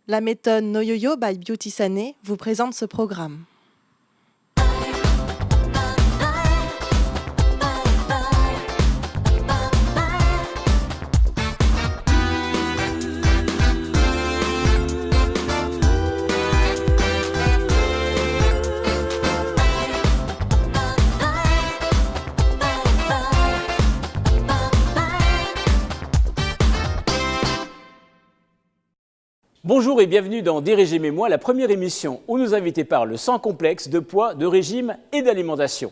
La méthode No Yo-Yo by Beauty Sané vous présente ce programme. Bonjour et bienvenue dans Des régimes et moi, la première émission où nous invités parlent sans complexe de poids, de régime et d'alimentation.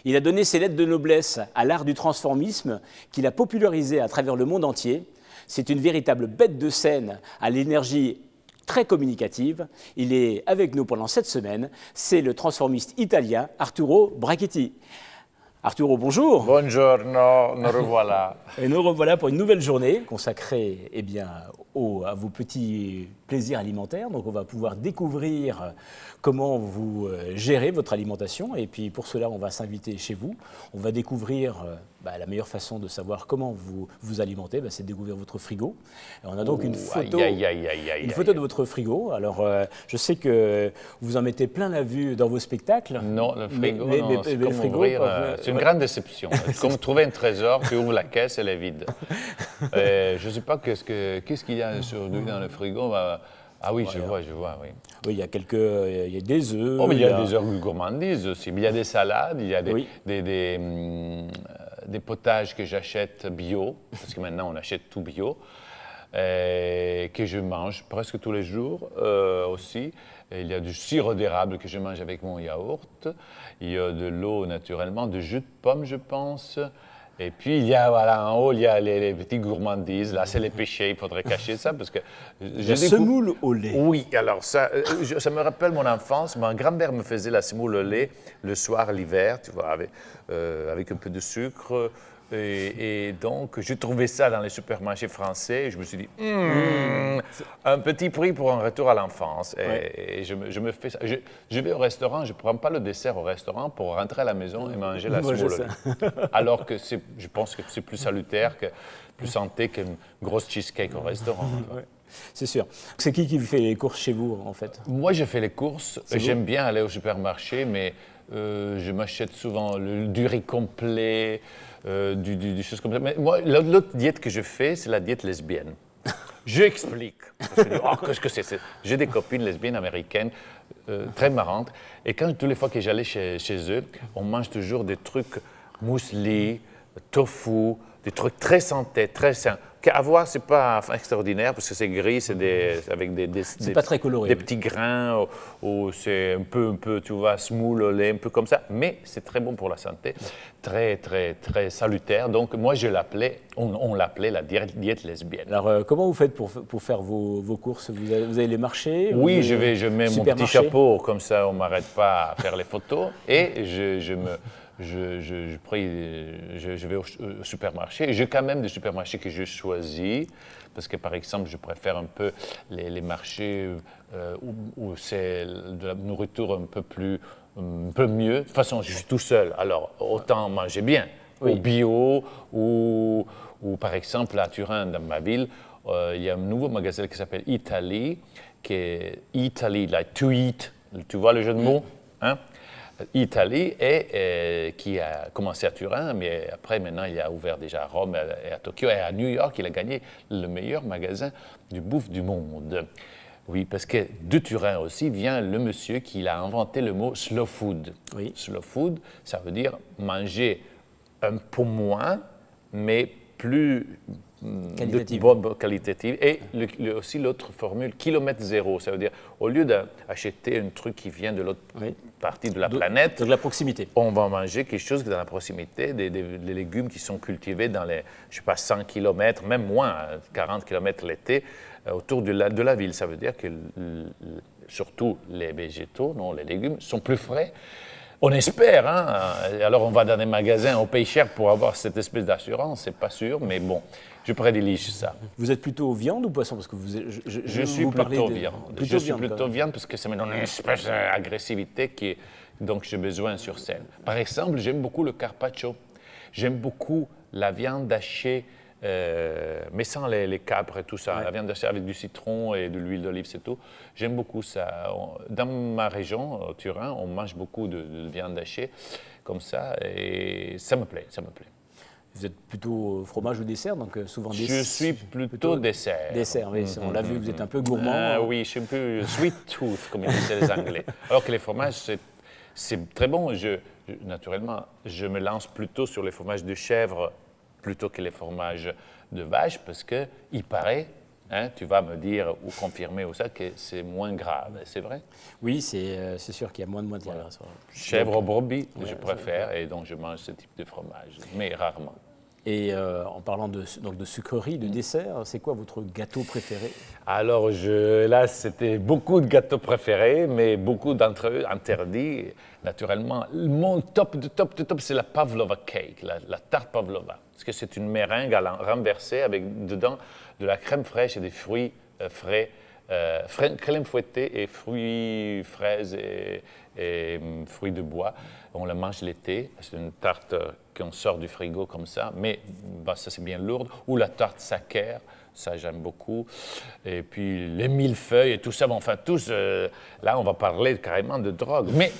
Il a donné ses lettres de noblesse à l'art du transformisme qu'il a popularisé à travers le monde entier. C'est une véritable bête de scène à l'énergie très communicative. Il est avec nous pendant cette semaine. C'est le transformiste italien Arturo Brachetti. Arturo, bonjour. Buongiorno, nous revoilà. Et nous revoilà pour une nouvelle journée consacrée à vos petits plaisirs alimentaires. Donc on va pouvoir découvrir comment vous gérez votre alimentation. Et puis pour cela, on va s'inviter chez vous. On va découvrir la meilleure façon de savoir comment vous vous alimentez, c'est de découvrir votre frigo. Et on a donc une photo de votre frigo. Alors je sais que vous en mettez plein la vue dans vos spectacles. Non, le frigo, c'est comme ouvrir... C'est une grande déception. C'est comme trouver un trésor, tu ouvres la caisse, elle est vide. Je ne sais pas qu'est-ce qu'il y a aujourd'hui dans le frigo. Ah oui, voilà. je vois, oui. Oui, il y a des œufs. Oh, mais il y a des œufs gourmandises aussi. Il y a des salades, il y a des potages que j'achète bio, parce que maintenant on achète tout bio, que je mange presque tous les jours aussi. Et il y a du sirop d'érable que je mange avec mon yaourt. Il y a de l'eau naturellement, de jus de pomme, je pense. Et puis, il y a, en haut, il y a les petits gourmandises. Là, c'est les péchés, il faudrait cacher ça parce que... La semoule au lait. Oui, alors ça me rappelle mon enfance. Ma grand-mère me faisait la semoule au lait le soir, l'hiver, tu vois, avec un peu de sucre. Et donc, j'ai trouvé ça dans les supermarchés français et je me suis dit, un petit prix pour un retour à l'enfance. Et je me fais ça. Je vais au restaurant, je ne prends pas le dessert au restaurant pour rentrer à la maison et manger la semoule. Alors que je pense que c'est plus salutaire, plus santé qu'une grosse cheesecake au restaurant. C'est sûr. C'est qui fait les courses chez vous, en fait? Moi, je fais les courses. J'aime bien aller au supermarché, mais je m'achète souvent du riz complet, des choses comme ça. Mais moi, l'autre diète que je fais, c'est la diète lesbienne. Je explique. Qu'est-ce que c'est? J'ai des copines lesbiennes américaines très marrantes. Et toutes les fois que j'allais chez eux, on mange toujours des trucs muesli, tofu, des trucs très santé, très sains. À voir, c'est pas extraordinaire parce que c'est gris, avec c'est pas très coloré, des petits grains, ou c'est un peu, tu vois, semoule au lait, un peu comme ça. Mais c'est très bon pour la santé, très, très, très salutaire. Donc moi, on l'appelait la diète lesbienne. Alors comment vous faites pour faire vos courses? Vous avez les marchés? Oui, je mets mon petit chapeau, comme ça on ne m'arrête pas à faire les photos. Et je vais au supermarché. J'ai quand même des supermarchés que je choisis, parce que par exemple, je préfère un peu les marchés où c'est de la nourriture un peu mieux. De toute façon, je suis tout seul, alors autant manger bien, au bio, ou par exemple à Turin, dans ma ville, il y a un nouveau magasin qui s'appelle Italy, qui est Italy, like to eat, tu vois le jeu de mots, hein? Italie, qui a commencé à Turin, mais après, maintenant, il a ouvert déjà à Rome et à Tokyo. Et à New York, il a gagné le meilleur magasin de bouffe du monde. Oui, parce que de Turin aussi vient le monsieur qui a inventé le mot slow food. Oui. Slow food, ça veut dire manger un peu moins, mais plus qualitative. Et aussi l'autre formule, kilomètre zéro. Ça veut dire, au lieu d'acheter un truc qui vient de l'autre partie de la planète, de la proximité, on va manger quelque chose dans la proximité, des légumes qui sont cultivés dans les, 100 km, même moins, 40 km l'été, autour de la ville. Ça veut dire que surtout les végétaux, les légumes, sont plus frais. On espère, hein? Alors on va dans des magasins, on paye cher pour avoir cette espèce d'assurance, c'est pas sûr, mais bon, je privilégie ça. Vous êtes plutôt viande ou poisson? Parce que je suis plutôt viande. Je suis plutôt viande parce que ça me donne une espèce d'agressivité donc j'ai besoin sur scène. Par exemple, j'aime beaucoup le carpaccio. J'aime beaucoup la viande hachée mais sans les capres et tout ça. Ouais. La viande hachée avec du citron et de l'huile d'olive, c'est tout. J'aime beaucoup ça. Dans ma région, au Turin, on mange beaucoup de viande hachée comme ça et ça me plaît, ça me plaît. Vous êtes plutôt fromage ou dessert, donc souvent Je suis plutôt dessert. Dessert, oui, on l'a vu, vous êtes un peu gourmand. Oui, je suis un peu sweet tooth, comme ils disent les Anglais. Alors que les fromages, c'est très bon. Naturellement, je me lance plutôt sur les fromages de chèvre plutôt que les fromages de vache, parce qu'il paraît, hein, tu vas me dire ou confirmer ou ça, que c'est moins grave, c'est vrai? Oui, c'est sûr qu'il y a moins de matière grasse. Chèvre, brebis, ouais, je préfère, et donc je mange ce type de fromage, mais rarement. Et en parlant donc de sucreries, de dessert, c'est quoi votre gâteau préféré? Alors là, c'était beaucoup de gâteaux préférés, mais beaucoup d'entre eux interdits. Naturellement, mon top de top de top, c'est la pavlova cake, la tarte pavlova. Parce que c'est une meringue renversée avec dedans de la crème fraîche et des fruits frais, crème fouettée et fruits fraises et fruits de bois. On la mange l'été. C'est une tarte qu'on sort du frigo comme ça, mais ça c'est bien lourd. Ou la tarte saker. Ça, j'aime beaucoup. Et puis, les millefeuilles et tout ça. Bon, enfin, là, on va parler carrément de drogue. Mais,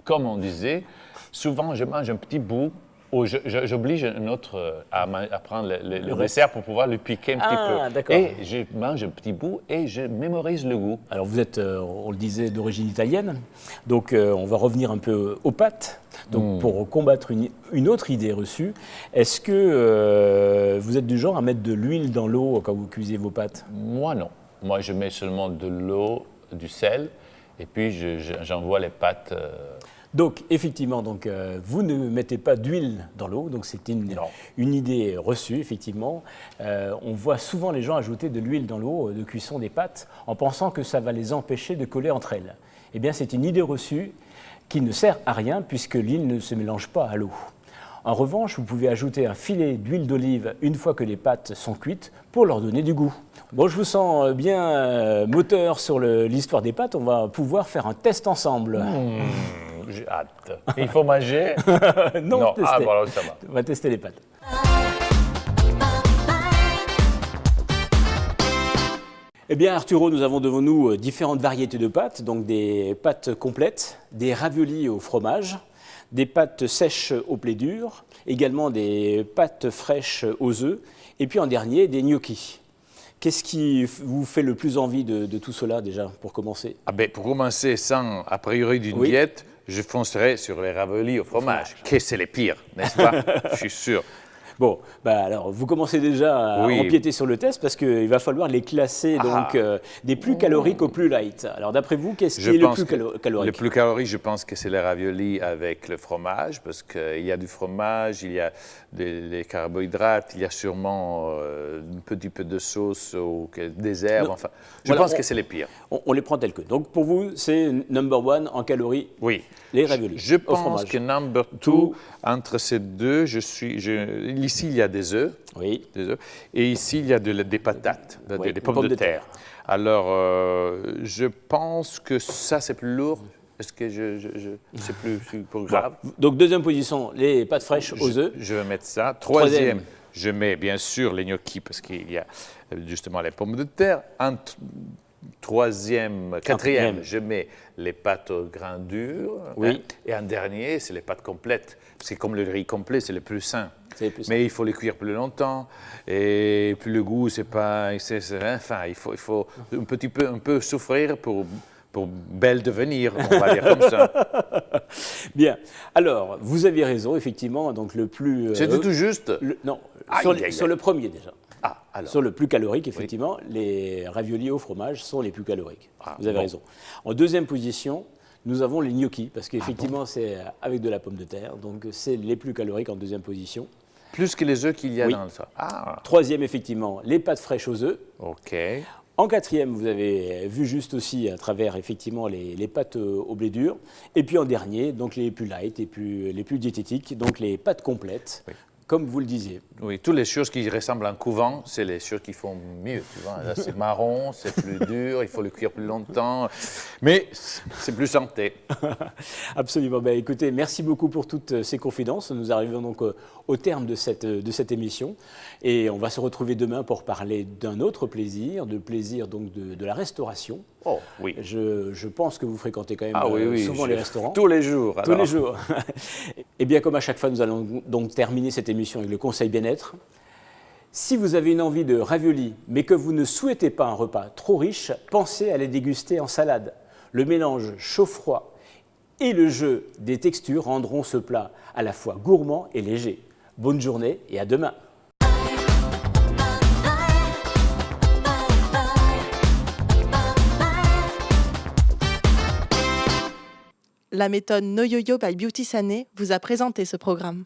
comme on disait, souvent, je mange un petit bout ou j'oblige un autre à prendre le dessert pour pouvoir le piquer un petit peu. D'accord. Et je mange un petit bout et je mémorise le goût. Alors vous êtes, on le disait, d'origine italienne, donc on va revenir un peu aux pâtes. Donc pour combattre une autre idée reçue, est-ce que vous êtes du genre à mettre de l'huile dans l'eau quand vous cuisez vos pâtes? Moi, non. Moi, je mets seulement de l'eau, du sel, et puis j'envoie les pâtes. Donc, effectivement, vous ne mettez pas d'huile dans l'eau, donc c'est une idée reçue, effectivement. On voit souvent les gens ajouter de l'huile dans l'eau de cuisson des pâtes en pensant que ça va les empêcher de coller entre elles. Eh bien, c'est une idée reçue qui ne sert à rien puisque l'huile ne se mélange pas à l'eau. En revanche, vous pouvez ajouter un filet d'huile d'olive une fois que les pâtes sont cuites pour leur donner du goût. Bon, je vous sens bien moteur sur l'histoire des pâtes, on va pouvoir faire un test ensemble. J'ai hâte. Il faut manger? Non, tester. Ah, bon, alors ça va. On va tester les pâtes. Eh bien, Arturo, nous avons devant nous différentes variétés de pâtes, donc des pâtes complètes, des raviolis au fromage, des pâtes sèches au blé dur, également des pâtes fraîches aux œufs, et puis en dernier, des gnocchis. Qu'est-ce qui vous fait le plus envie de tout cela, déjà, pour commencer? Pour commencer, sans a priori d'une diète, je foncerai sur les raviolis au fromage. Que c'est les pires, n'est-ce pas? Je suis sûr. Bon, alors vous commencez déjà à empiéter sur le test parce qu'il va falloir les classer des plus caloriques au plus light. Alors d'après vous, qu'est-ce qui est le plus calorique? Le plus calorique, je pense que c'est les raviolis avec le fromage parce qu'il y a du fromage, il y a des carbohydrates, il y a sûrement un petit peu de sauce ou des herbes. Enfin, je pense que c'est les pires. On les prend tels que. Donc pour vous, c'est number one en calories. Oui. Les raviolis. Je pense que number two, entre ces deux, ici, il y a des œufs. Oui. Et ici, il y a des patates, des pommes de terre. Alors, je pense que ça, c'est plus lourd. Est-ce que c'est plus grave? Donc, deuxième position, les pâtes fraîches aux œufs. Je vais mettre ça. Troisième, je mets bien sûr les gnocchis parce qu'il y a justement les pommes de terre. Quatrième, je mets les pâtes au grain dur. Oui. Et en dernier, c'est les pâtes complètes. C'est comme le riz complet, c'est le plus sain. Mais il faut les cuire plus longtemps. Et puis le goût, c'est pas. Enfin, il faut un peu souffrir pour belle devenir, on va dire comme ça. Bien. Alors, vous avez raison, effectivement. Donc le plus. C'était tout juste. Sur le premier déjà. Alors. Sur le plus calorique, effectivement, les raviolis au fromage sont les plus caloriques. Vous avez raison. En deuxième position, nous avons les gnocchis, parce qu'effectivement, c'est avec de la pomme de terre, donc c'est les plus caloriques en deuxième position. Plus que les œufs qu'il y a dans ça. Troisième, effectivement, les pâtes fraîches aux œufs. OK. En quatrième, vous avez vu juste aussi à travers, effectivement, les pâtes au blé dur. Et puis en dernier, donc les plus light et les plus diététiques, donc les pâtes complètes. Oui. Comme vous le disiez. Oui, toutes les choses qui ressemblent à un couvent, c'est les choses qui font mieux. Tu vois, là, c'est marron, c'est plus dur, il faut le cuire plus longtemps. Mais c'est plus santé. Absolument. Ben, écoutez, merci beaucoup pour toutes ces confidences. Nous arrivons donc au terme de cette émission et on va se retrouver demain pour parler d'un autre plaisir, donc de la restauration. Oh oui. Je pense que vous fréquentez quand même souvent les restaurants. Tous les jours. Tous les jours. Et bien comme à chaque fois, nous allons donc terminer cette émission avec le conseil bien-être. Si vous avez une envie de raviolis, mais que vous ne souhaitez pas un repas trop riche, pensez à les déguster en salade. Le mélange chaud-froid et le jeu des textures rendront ce plat à la fois gourmand et léger. Bonne journée et à demain. La méthode No Yo-Yo by Beauty Sané vous a présenté ce programme.